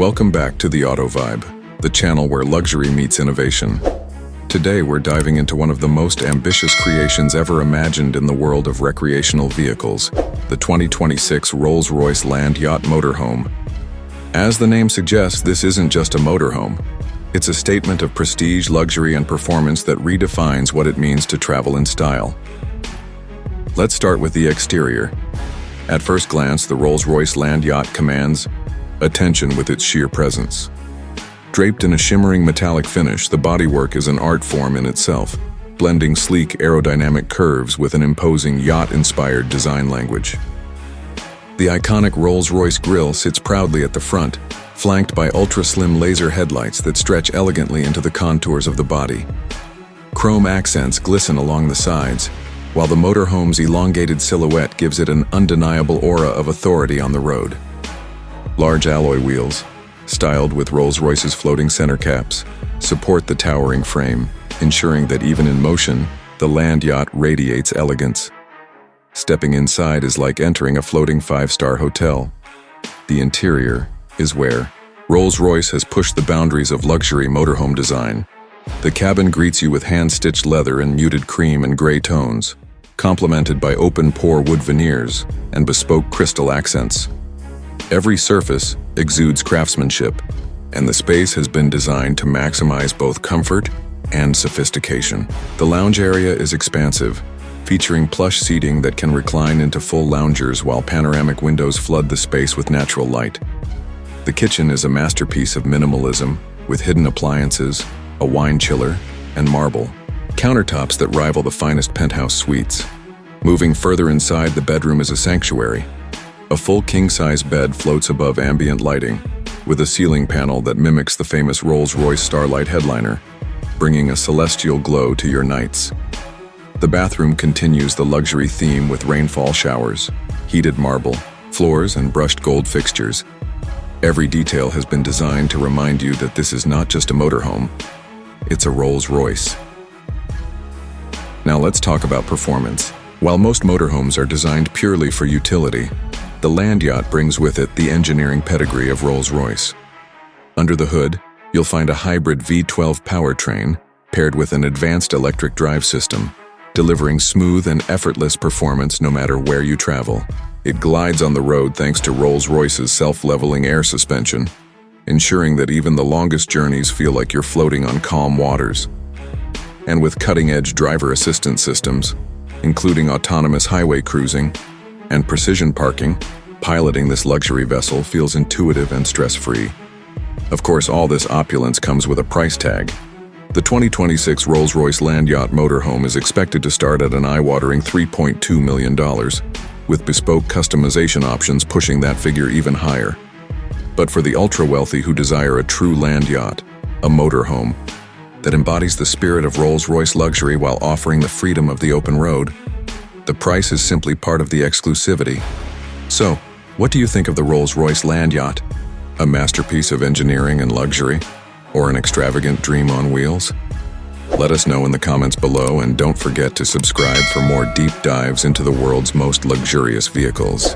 Welcome back to the Auto Vibe, the channel where luxury meets innovation. Today we're diving into one of the most ambitious creations ever imagined in the world of recreational vehicles, the 2026 Rolls Royce Land Yacht Motorhome. As the name suggests, this isn't just a motorhome. It's a statement of prestige, luxury, and performance that redefines what it means to travel in style. Let's start with the exterior. At first glance, the Rolls Royce Land Yacht commands attention with its sheer presence. Draped in a shimmering metallic finish, the bodywork is an art form in itself, blending sleek aerodynamic curves with an imposing yacht-inspired design language. The iconic Rolls-Royce grille sits proudly at the front, flanked by ultra-slim laser headlights that stretch elegantly into the contours of the body. Chrome accents glisten along the sides, while the motorhome's elongated silhouette gives it an undeniable aura of authority on the road. Large alloy wheels, styled with Rolls-Royce's floating center caps, support the towering frame, ensuring that even in motion, the land yacht radiates elegance. Stepping inside is like entering a floating five-star hotel. The interior is where Rolls-Royce has pushed the boundaries of luxury motorhome design. The cabin greets you with hand-stitched leather in muted cream and gray tones, complemented by open-pore wood veneers and bespoke crystal accents. Every surface exudes craftsmanship, and the space has been designed to maximize both comfort and sophistication. The lounge area is expansive, featuring plush seating that can recline into full loungers while panoramic windows flood the space with natural light. The kitchen is a masterpiece of minimalism, with hidden appliances, a wine chiller, and marble countertops that rival the finest penthouse suites. Moving further inside, the bedroom is a sanctuary. A full king-size bed floats above ambient lighting, with a ceiling panel that mimics the famous Rolls-Royce Starlight headliner, bringing a celestial glow to your nights. The bathroom continues the luxury theme with rainfall showers, heated marble, floors, and brushed gold fixtures. Every detail has been designed to remind you that this is not just a motorhome, it's a Rolls-Royce. Now let's talk about performance. While most motorhomes are designed purely for utility, the Land Yacht brings with it the engineering pedigree of Rolls-Royce. Under the hood, you'll find a hybrid V12 powertrain paired with an advanced electric drive system, delivering smooth and effortless performance no matter where you travel. It glides on the road thanks to Rolls-Royce's self-leveling air suspension, ensuring that even the longest journeys feel like you're floating on calm waters. And with cutting-edge driver assistance systems, including autonomous highway cruising and precision parking, piloting this luxury vessel feels intuitive and stress-free. Of course, all this opulence comes with a price tag. The 2026 Rolls-Royce Land Yacht Motorhome is expected to start at an eye-watering $3.2 million, with bespoke customization options pushing that figure even higher. But for the ultra-wealthy who desire a true land yacht, a motorhome that embodies the spirit of Rolls-Royce luxury while offering the freedom of the open road, the price is simply part of the exclusivity. So, what do you think of the Rolls-Royce Land Yacht? A masterpiece of engineering and luxury? Or an extravagant dream on wheels? Let us know in the comments below, and don't forget to subscribe for more deep dives into the world's most luxurious vehicles.